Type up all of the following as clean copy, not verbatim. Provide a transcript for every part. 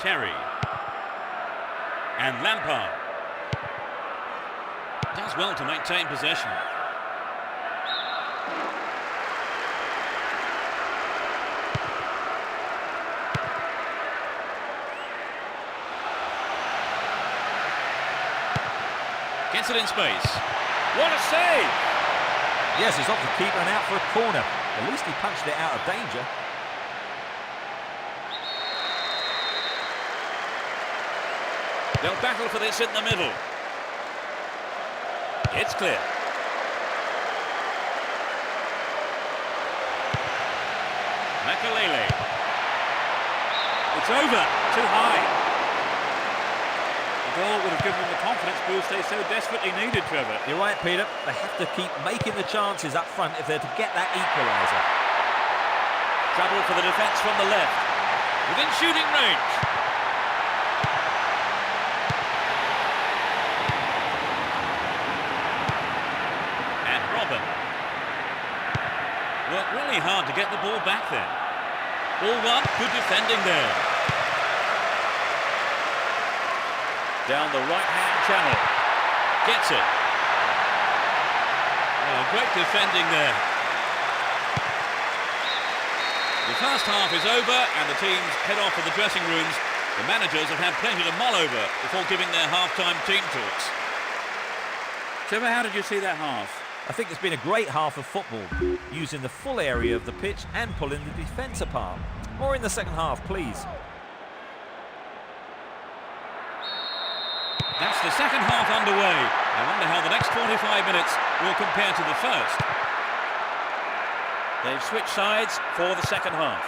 Terry. And Lampard. Does well to maintain possession. Gets it in space. What a save! Yes, he's off the keeper and out for a corner. At least he punched it out of danger. They'll battle for this in the middle. It's clear. Makalele. It's over. Too high. The goal would have given them the confidence boost they so desperately needed, Trevor. You're right, Peter. They have to keep making the chances up front if they're to get that equaliser. Trouble for the defence from the left. Within shooting range. And Robin. Worked really hard to get the ball back there. Ball one, good defending there. Down the right-hand channel. Gets it. Oh, great defending there. The first half is over and the teams head off to the dressing rooms. The managers have had plenty to mull over before giving their half-time team talks. Trevor, how did you see that half? I think it's been a great half of football, using the full area of the pitch and pulling the defence apart. More in the second half, please. That's the second half underway. I wonder how the next 45 minutes will compare to the first. They've switched sides for the second half.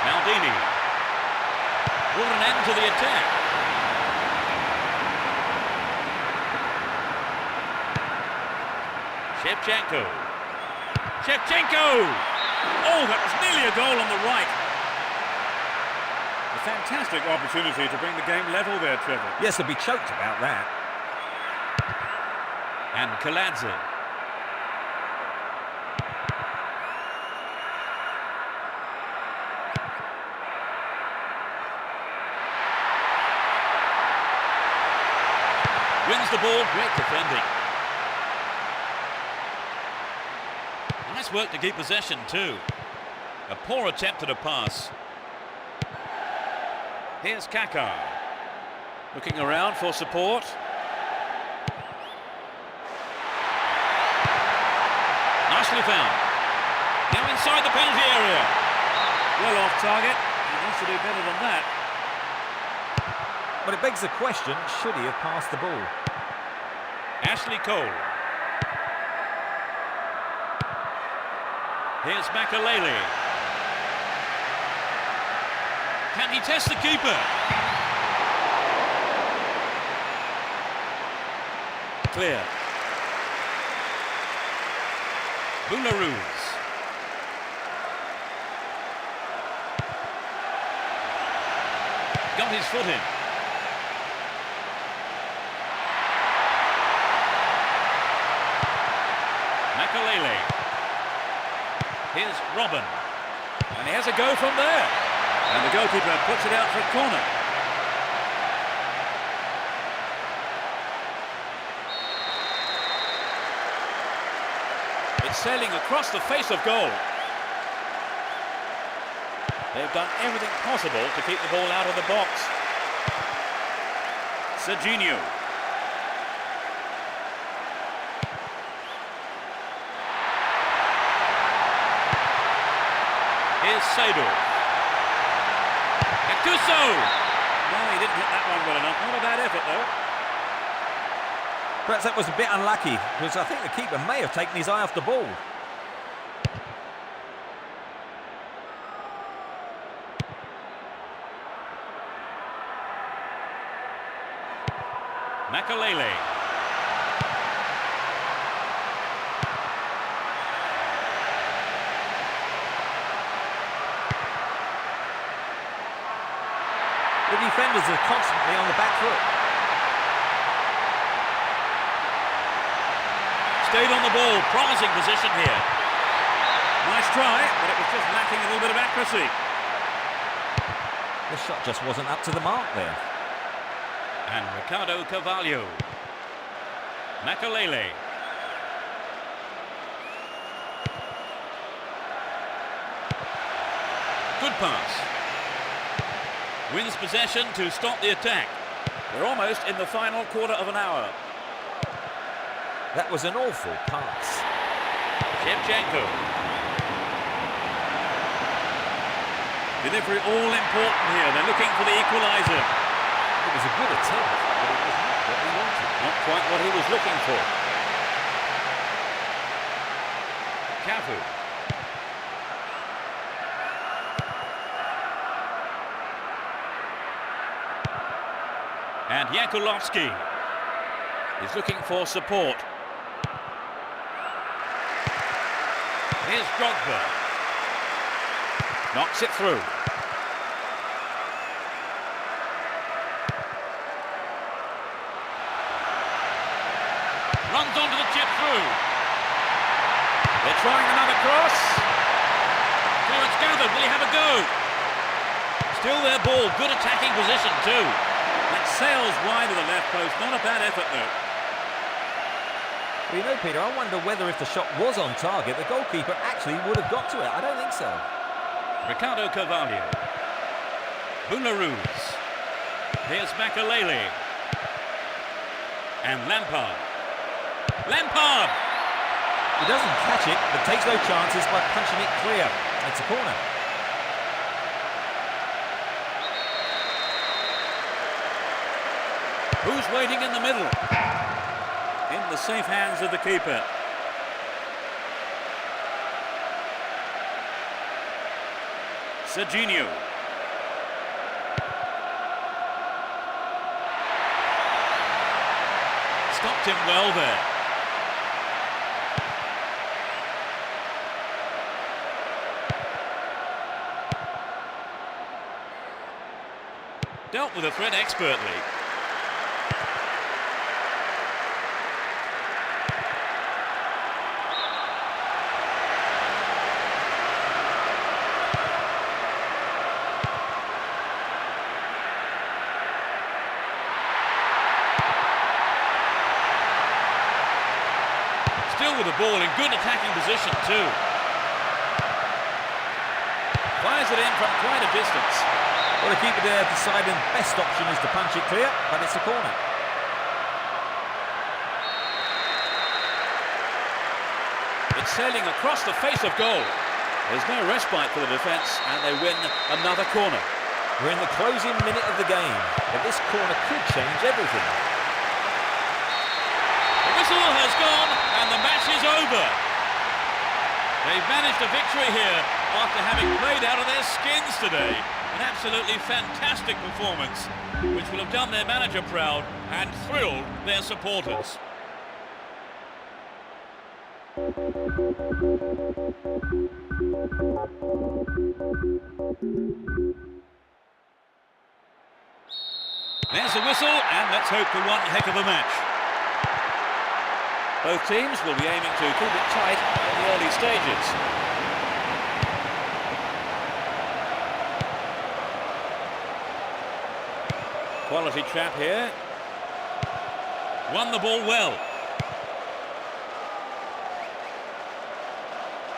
Maldini. Brought an end to the attack. Shevchenko. Oh, that was nearly a goal on the right. A fantastic opportunity to bring the game level there, Trevor. Yes, they'll be choked about that. And Kaladze. Wins the ball, great defending. Nice work to keep possession too. A poor attempt at a pass. Here's Kaká. Looking around for support. Nicely found. Now inside the penalty area. Well off target. He needs to do better than that. But it begs the question, should he have passed the ball? Ashley Cole. Here's Makalele. Can he test the keeper? Clear. Boularus. Got his foot in. Makalele. Here's Robin. And he has a go from there. And the goalkeeper puts it out for a corner. It's sailing across the face of goal. They've done everything possible to keep the ball out of the box. Serginho. Here's Seydorf. Gattuso! No, he didn't hit that one well enough. Not a bad effort, though. Perhaps that was a bit unlucky, because I think the keeper may have taken his eye off the ball. Makalele. The defenders are constantly on the back foot. Stayed on the ball, promising position here. Nice try, but it was just lacking a little bit of accuracy. The shot just wasn't up to the mark there. And Ricardo Carvalho. Makalele. Good pass. Wins possession to stop the attack. We're almost in the final quarter of an hour. That was an awful pass. Shevchenko. Delivery all important here. They're looking for the equaliser. It was a good attempt, but it was not what he wanted. Not quite what he was looking for. Cafu. And Yakulovsky is looking for support. Here's Drogba. Knocks it through. Runs onto the chip through. They're trying another cross. Clearance gathered. Will he have a go? Still their ball. Good attacking position too. That sails wide of the left post. Not a bad effort though. Well, you know, Peter, I wonder whether if the shot was on target, the goalkeeper actually would have got to it. I don't think so. Ricardo Carvalho. Boularus. Here's Makalele. And Lampard. Lampard! He doesn't catch it, but takes no chances by punching it clear. It's a corner. Who's waiting in the middle? In the safe hands of the keeper. Serginho. Stopped him well there. Dealt with the threat expertly. Still with the ball in good attacking position too. Fires it in from quite a distance. Well, the keeper there deciding best option is to punch it clear, but it's a corner. It's sailing across the face of goal. There's no respite for the defence, and they win another corner. We're in the closing minute of the game, but this corner could change everything. The whistle has gone, and the match is over. They've managed a victory here after having played out of their skins today. An absolutely fantastic performance, which will have done their manager proud and thrilled their supporters. There's the whistle, and let's hope for one heck of a match. Both teams will be aiming to keep it tight in the early stages. Quality trap here. Won the ball well.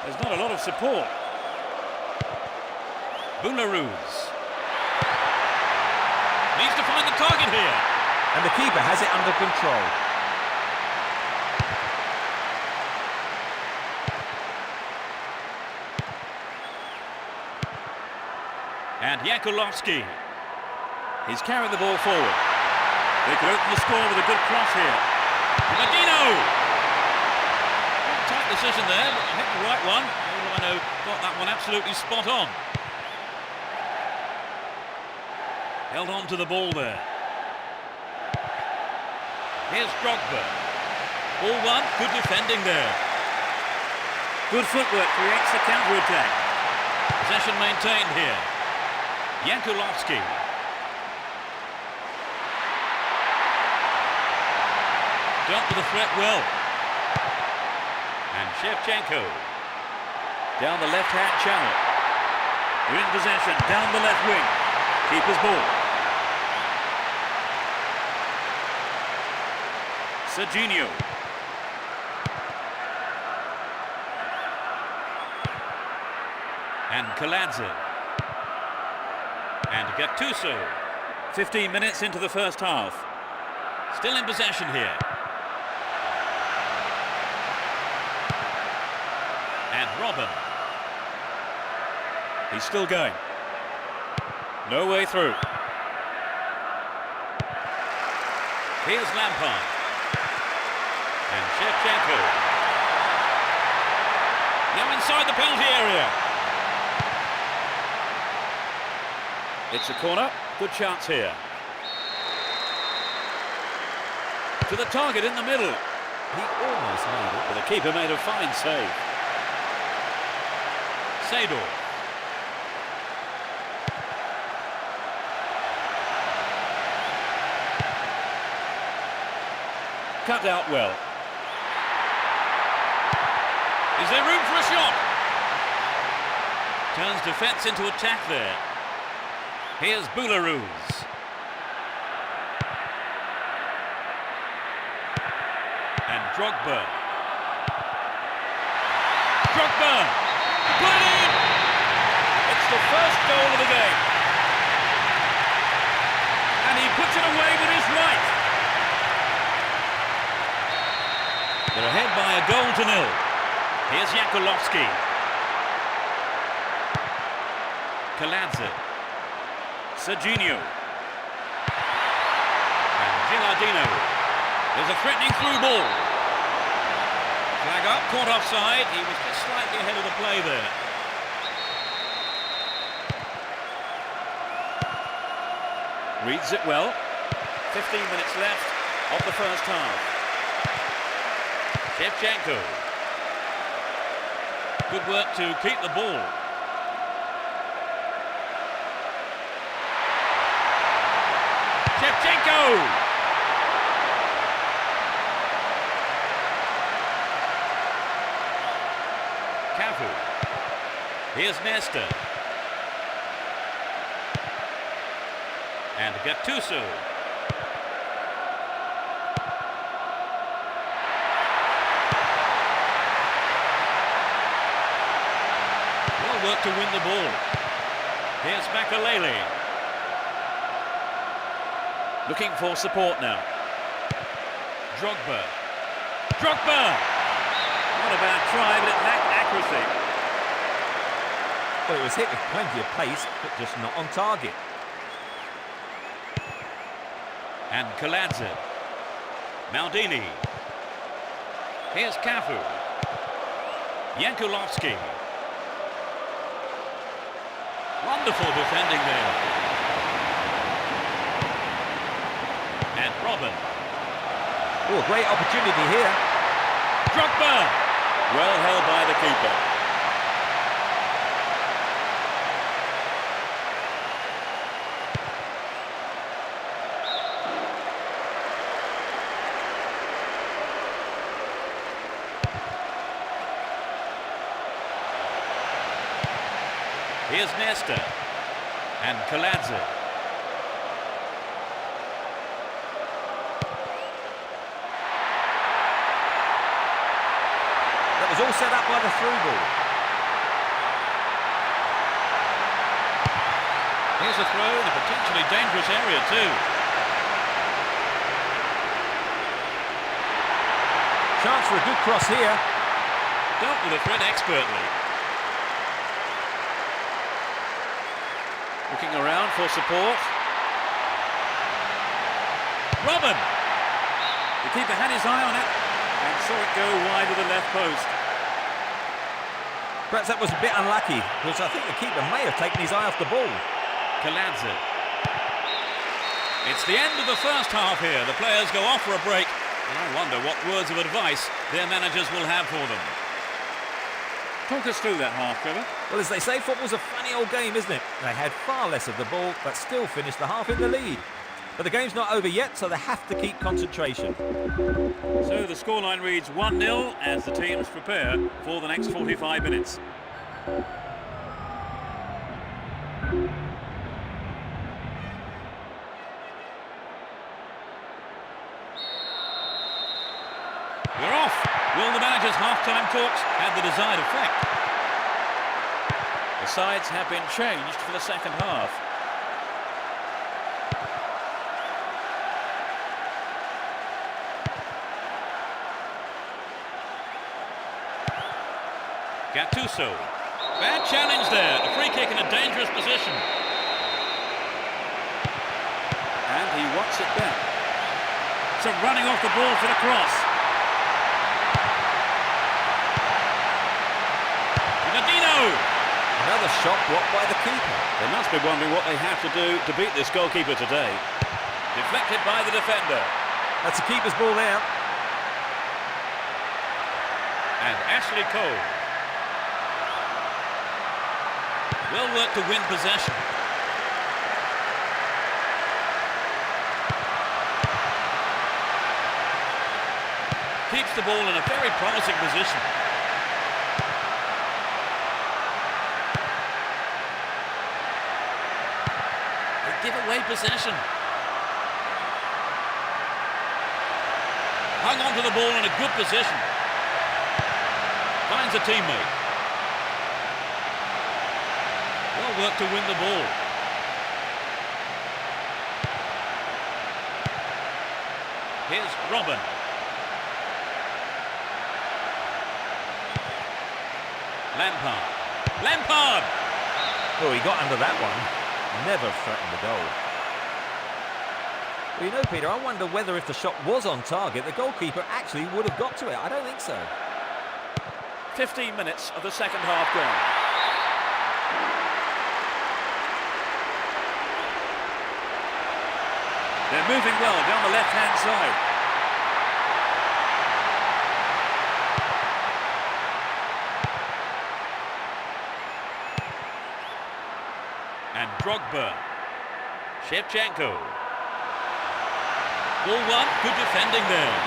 There's not a lot of support. Boularus. Needs to find the target here. And the keeper has it under control. And Yakulovsky. He's carried the ball forward. They could open the score with a good cross here. Medino! Tight decision there, but I hit the right one. All I know, got that one absolutely spot on. Held on to the ball there. Here's Drogba. Ball one, good defending there. Good footwork creates the counter-attack. Possession maintained here. Yakulovsky. Dealt with the threat well. And Shevchenko. Down the left-hand channel. We're in possession, down the left wing. Keeper's ball. Serginho. And Kaladze. And Gattuso. 15 minutes into the first half. Still in possession here. And Robin. He's still going. No way through. Here's Lampard. And Shevchenko. Now inside the penalty area. It's a corner. Good chance here. To the target in the middle. He almost made it. But the keeper made a fine save. Seedorf. Cut out well. Is there room for a shot? Turns defence into attack there. Here's Boularus. And Drogba. Drogba! Put it in! It's the first goal of the game. And he puts it away with his right. They're ahead by a goal to nil. Here's Jakulovski. Kaladze. Serginho. And Gilardino. There's a threatening through ball. Flag up, caught offside. He was just slightly ahead of the play there. Reads it well. 15 minutes left of the first half. Shevchenko. Good work to keep the ball. Shevchenko! Cafu. Here's Nesta. And Gattuso. Well work to win the ball. Here's Makalele. Looking for support now. Drogba. Drogba! Not a bad try, but it lacked accuracy. Well, it was hit with plenty of pace, but just not on target. And Kaladze. Maldini. Here's Cafu. Jakulovski. Wonderful defending there. And Robin. Oh, great opportunity here. Drogba! Well held by the keeper. Here's Nesta. And Kaladze. That was all set up by the through ball. Here's a throw in a potentially dangerous area too. Chance for a good cross here. Dealt with the threat expertly. Looking around for support. Robin! The keeper had his eye on it and saw it go wide of the left post. Perhaps that was a bit unlucky, because I think the keeper may have taken his eye off the ball. Kaladze. It's the end of the first half here. The players go off for a break, and I wonder what words of advice their managers will have for them. Talk us through that half, Trevor. Well, as they say, football's a funny old game, isn't it? They had far less of the ball, but still finished the half in the lead. But the game's not over yet, so they have to keep concentration. So the scoreline reads 1-0 as the teams prepare for the next 45 minutes. We're off. Will the manager's half-time talks have the desired effect? The sides have been changed for the second half. Gattuso. Bad challenge there. A free kick in a dangerous position. And he wants it back. So running off the ball for the cross. Another shot blocked by the keeper. They must be wondering what they have to do to beat this goalkeeper today. Deflected by the defender. That's a keeper's ball there. And Ashley Cole. Well worked to win possession. Keeps the ball in a very promising position. Give away possession. Hung on to the ball in a good position. Finds a teammate. Well worked to win the ball. Here's Robin. Lampard! Oh, he got under that one. Never threatened the goal. Well, you know, Peter, I wonder whether if the shot was on target, the goalkeeper actually would have got to it. I don't think so. 15 minutes of the second half gone. They're moving well down the left-hand side. And Drogba. Shevchenko. Ball one, good defending there.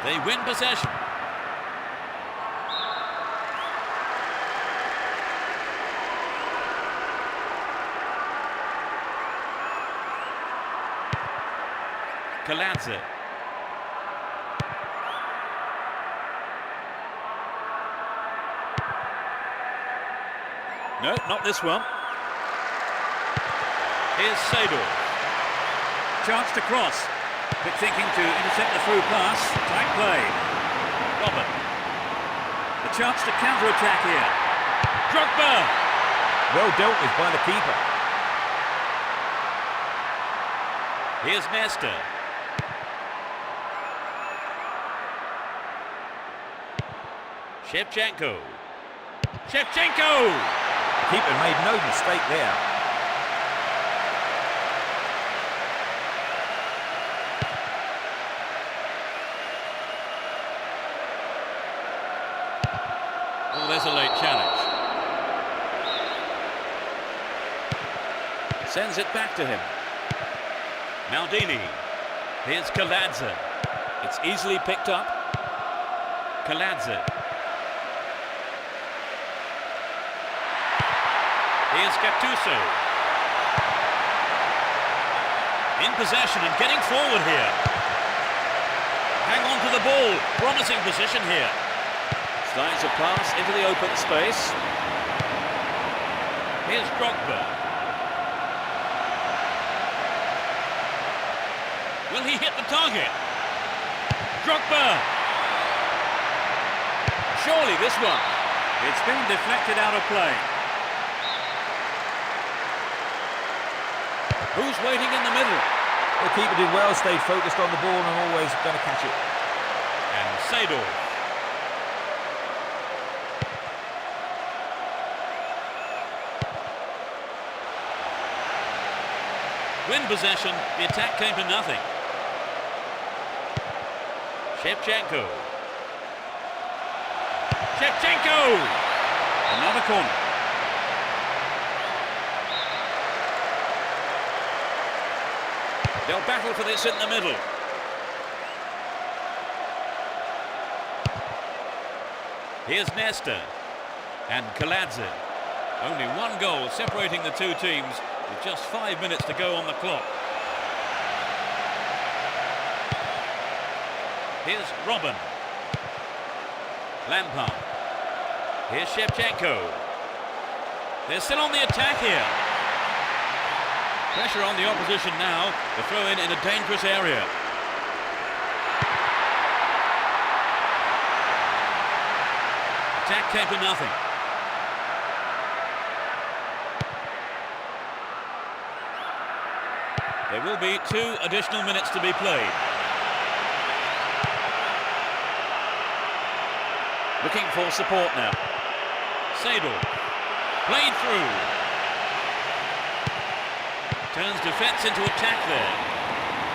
They win possession. Kaladze. No, not this one. Here's Seedorf. Chance to cross. Quick thinking to intercept the through pass. Tight play. Robin. The chance to counter-attack here. Drogba. Well dealt with by the keeper. Here's Nesta. Shevchenko. Keeper made no mistake there. Oh, there's a late challenge. Sends it back to him. Maldini. Here's Kaladze. It's easily picked up. Kaladze. Here's Gattuso. In possession and getting forward here. Hang on to the ball. Promising position here. Starting to pass into the open space. Here's Drogba. Will he hit the target? Drogba. Surely this one. It's been deflected out of play. Who's waiting in the middle? The keeper did well, stayed focused on the ball and always going to catch it. And Seedorf. Win possession, the attack came to nothing. Shevchenko. Another corner. They'll battle for this in the middle. Here's Nesta and Kaladze. Only one goal separating the two teams with just 5 minutes to go on the clock. Here's Robin. Lampard. Here's Shevchenko. They're still on the attack here. Pressure on the opposition now. The throw in a dangerous area. Attack came to nothing. There will be 2 additional minutes to be played. Looking for support now. Sador. Played through. Turns defence into attack there.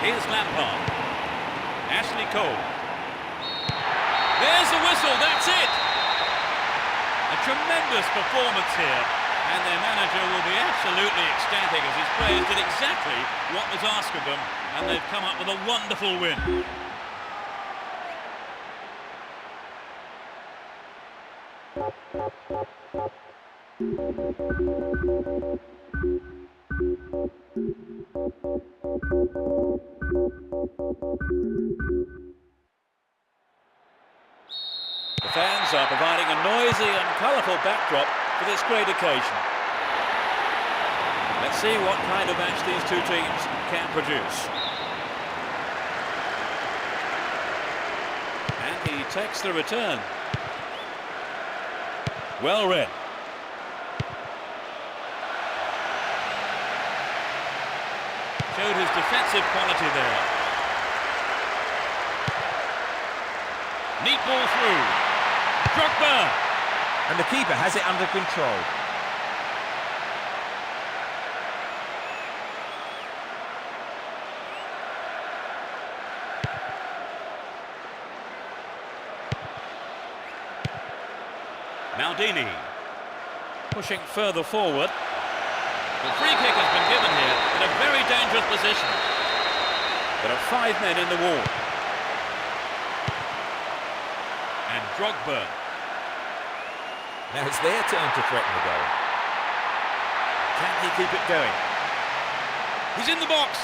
Here's Lampard. Ashley Cole. There's the whistle, that's it! A tremendous performance here, and their manager will be absolutely ecstatic as his players did exactly what was asked of them, and they've come up with a wonderful win. The fans are providing a noisy and colourful backdrop for this great occasion. Let's see what kind of match these two teams can produce. And he takes the return. Well read. Showed his defensive quality there. Neat ball through. Drogba! And the keeper has it under control. Maldini pushing further forward. The free kick has been given here in a very dangerous position. There are 5 men in the wall. And Drogba. Now it's their turn to threaten the goal. Can he keep it going? He's in the box.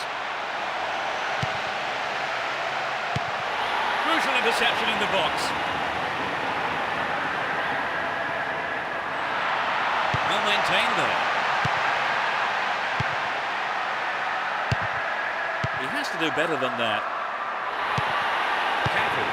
Crucial interception in the box. Well maintained there. He has to do better than that. Cafu.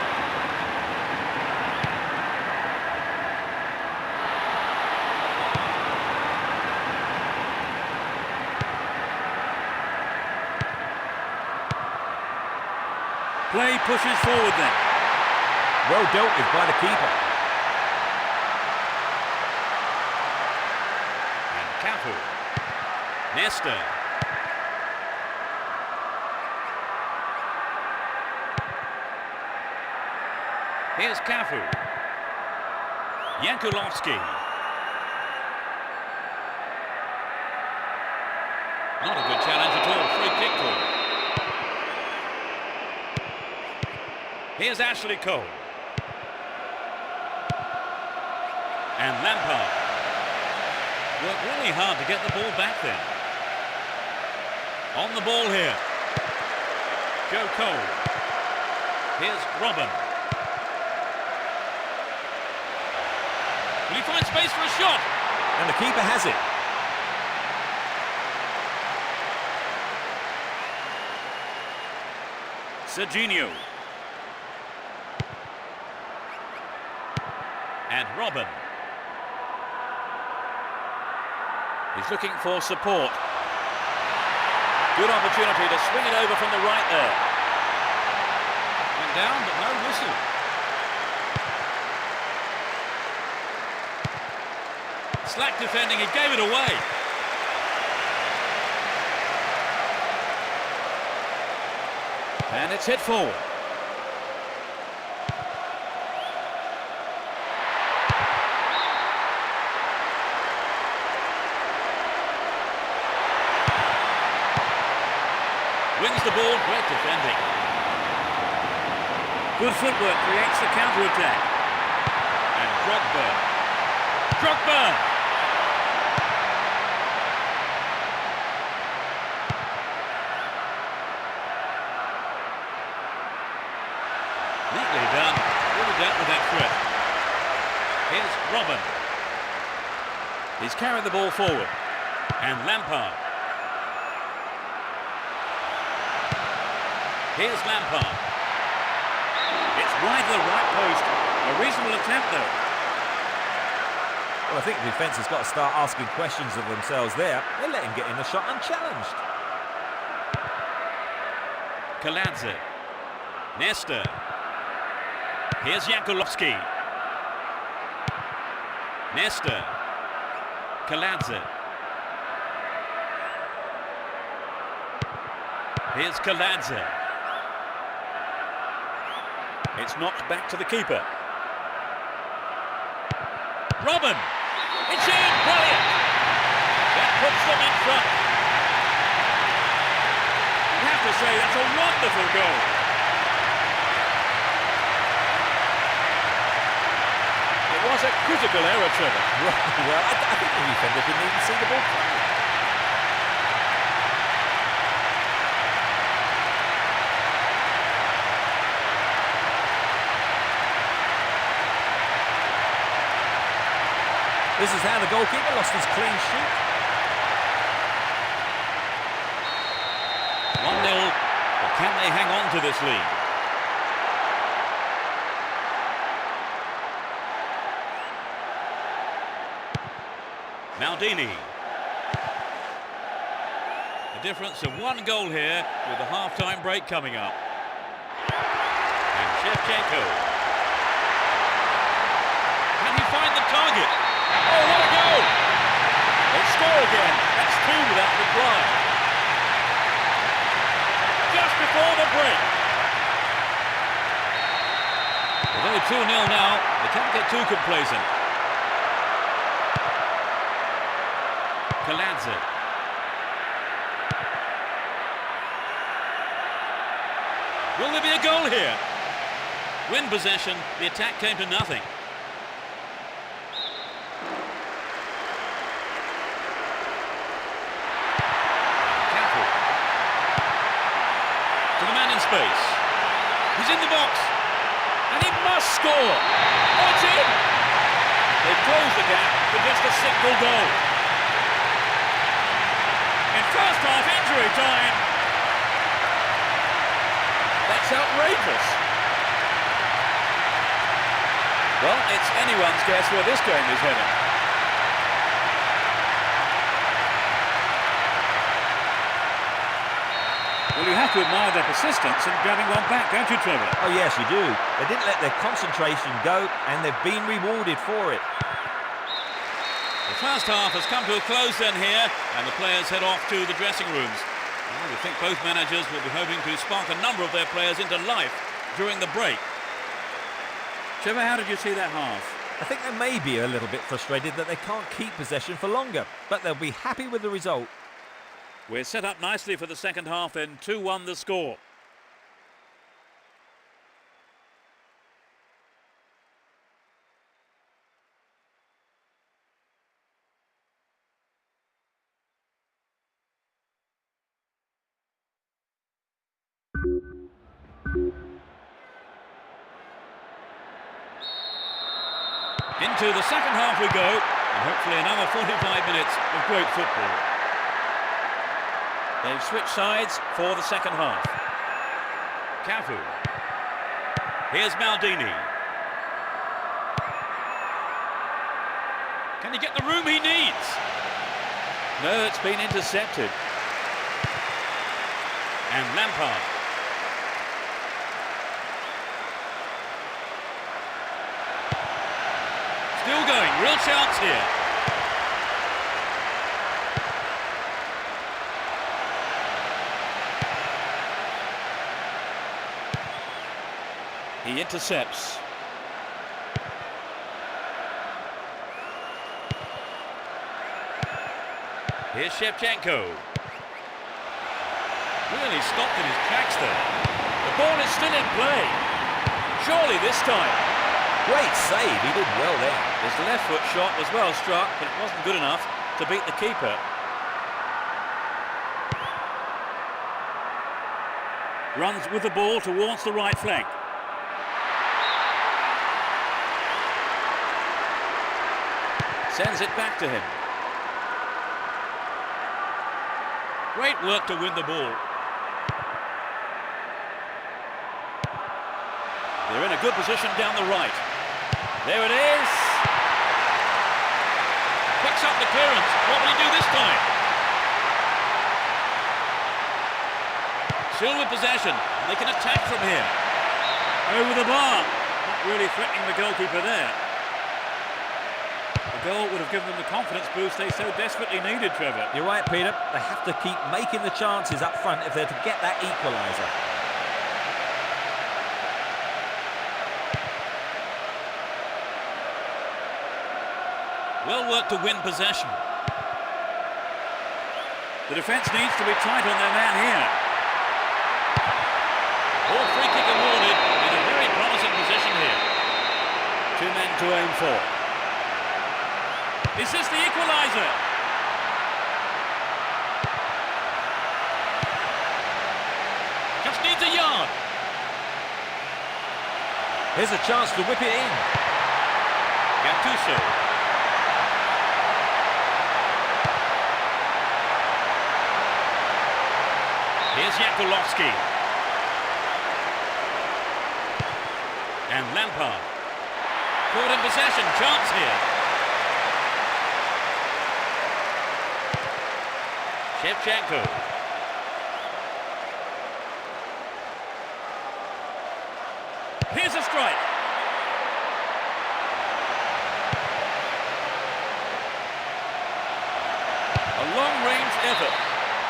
Play pushes forward then. Well dealt with by the keeper. And Cafu. Nesta. Here's Cafu. Yankulovsky. Not a good challenge at all. Free kick for him. Here's Ashley Cole. And Lampard. Worked really hard to get the ball back then. On the ball here. Joe Cole. Here's Robin. Will he find space for a shot? And the keeper has it. Serginho. And Robin. He's looking for support. Good opportunity to swing it over from the right there. Went down, but no whistle. Slack defending, he gave it away. And it's hit forward. Wins the ball, great defending. Good footwork creates the counter-attack. And Drogba. Neatly done. Really dealt with that threat. Here's Robin. He's carried the ball forward. And Lampard. Here's Lampard. It's wide to the right post. A reasonable attempt, though. Well, I think the defence has got to start asking questions of themselves there. They let him get in the shot unchallenged. Kaladze. Nesta. Here's Yakulovsky. Nesta. Kaladze. Here's Kaladze. It's knocked back to the keeper. Robin! It's in! Brilliant! That puts them in front. You have to say that's a wonderful goal. It was a critical error, Trevor. Well, I think the defender didn't even see the ball coming. This is how the goalkeeper lost his clean sheet. 1-0, but can they hang on to this lead? Maldini. The difference of 1 goal here with the half-time break coming up. And Shevchenko. Can he find the target? Oh, what a goal! They score again. That's 2 without reply. Just before the break. Although 2-0 now, they can't get too complacent. Kaladze. Will there be a goal here? Win possession, the attack came to nothing. To the man in space. He's in the box. And he must score. Oh, it's in! They've closed the gap with just a single goal. In first half injury time. That's outrageous. Well, it's anyone's guess where this game is heading. Well, you have to admire their persistence in grabbing one back, don't you, Trevor? Oh, yes, you do. They didn't let their concentration go, and they've been rewarded for it. The first half has come to a close then here, and the players head off to the dressing rooms. Well, we think both managers will be hoping to spark a number of their players into life during the break. Trevor, how did you see that half? I think they may be a little bit frustrated that they can't keep possession for longer, but they'll be happy with the result. We're set up nicely for the second half, then 2-1 the score. Into the second half we go, and hopefully another 45 minutes of great football. They've switched sides for the second half. Cafu. Here's Maldini. Can he get the room he needs? No, it's been intercepted. And Lampard. Still going, real chance here. He intercepts. Here's Shevchenko. Really stopped in his tracks there. The ball is still in play. Surely this time. Great save, he did well there. His left foot shot was well struck, but it wasn't good enough to beat the keeper. Runs with the ball towards the right flank. Sends it back to him. Great work to win the ball. They're in a good position down the right. There it is. Picks up the clearance. What will he do this time? Still with possession. They can attack from here. Over the bar. Not really threatening the goalkeeper there. The goal would have given them the confidence boost they so desperately needed, Trevor. You're right, Peter. They have to keep making the chances up front if they're to get that equaliser. Well worked to win possession. The defence needs to be tight on their man here. Ball free kick awarded in a very promising position here. 2 men to aim for. Is this the equaliser? Just needs a yard. Here's a chance to whip it in. Gattuso. Here's Jakulovski. And Lampard. Caught in possession. Chance here. Shevchenko. Here's a strike. A long-range effort.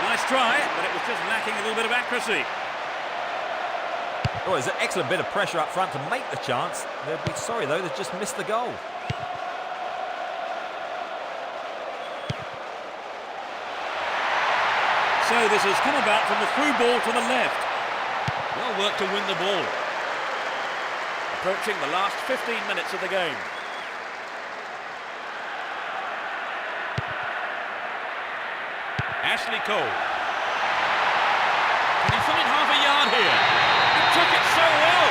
Nice try, but it was just lacking a little bit of accuracy. Oh, there's an excellent bit of pressure up front to make the chance. They'll be sorry, though, they've just missed the goal. So this has come about from the through ball to the left. Well worked to win the ball. Approaching the last 15 minutes of the game. Ashley Cole. Can he fill in half a yard here? He took it so well.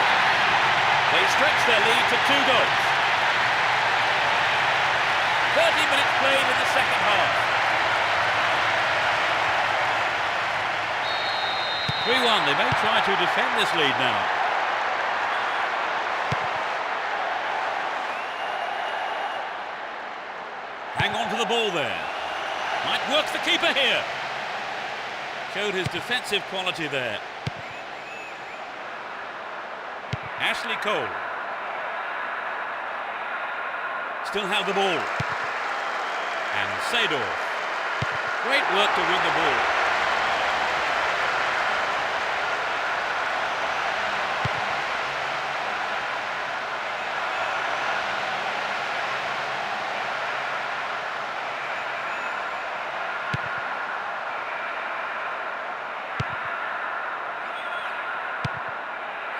They stretch their lead to 2 goals. 30 minutes played in the second half. 3-1, they may try to defend this lead now. Hang on to the ball there. Might work the keeper here. Showed his defensive quality there. Ashley Cole. Still have the ball. And Seedorf. Great work to win the ball.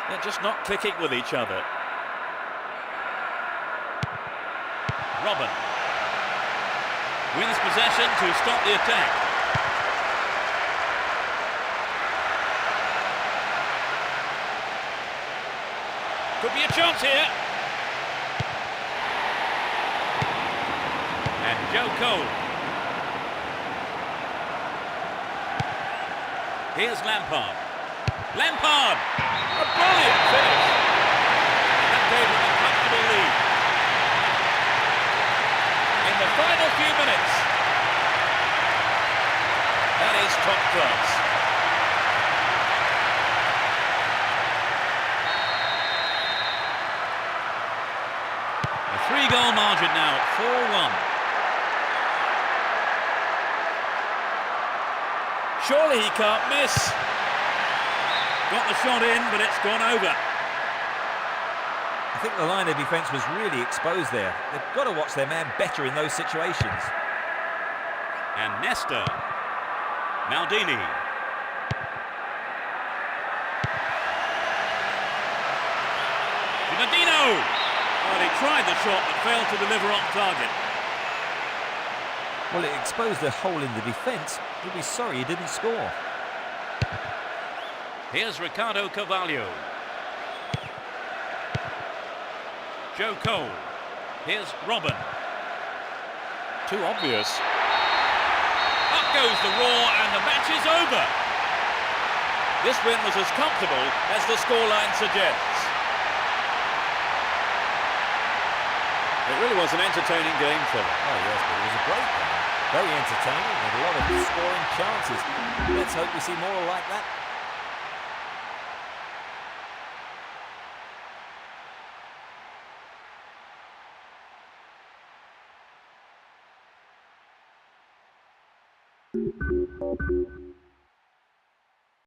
They're just not clicking with each other. Robin wins possession to stop the attack. Could be a chance here. And Joe Cole. Here's Lampard. Lampard! A brilliant finish. That gave them a comfortable lead. In the final few minutes. That is top class. A 3-goal margin now at 4-1. Surely he can't miss. Got the shot in, but it's gone over. I think the line of defence was really exposed there. They've got to watch their man better in those situations. And Nesta. Maldini. Medino! Well, he tried the shot but failed to deliver on target. Well, it exposed a hole in the defence. He'll be sorry he didn't score. Here's Ricardo Carvalho. Joe Cole. Here's Robin. Too obvious. Up goes the roar and the match is over. This win was as comfortable as the scoreline suggests. It really was an entertaining game, Phil. Oh yes, but it was a great game. Very entertaining with a lot of scoring chances. Let's hope we see more like that.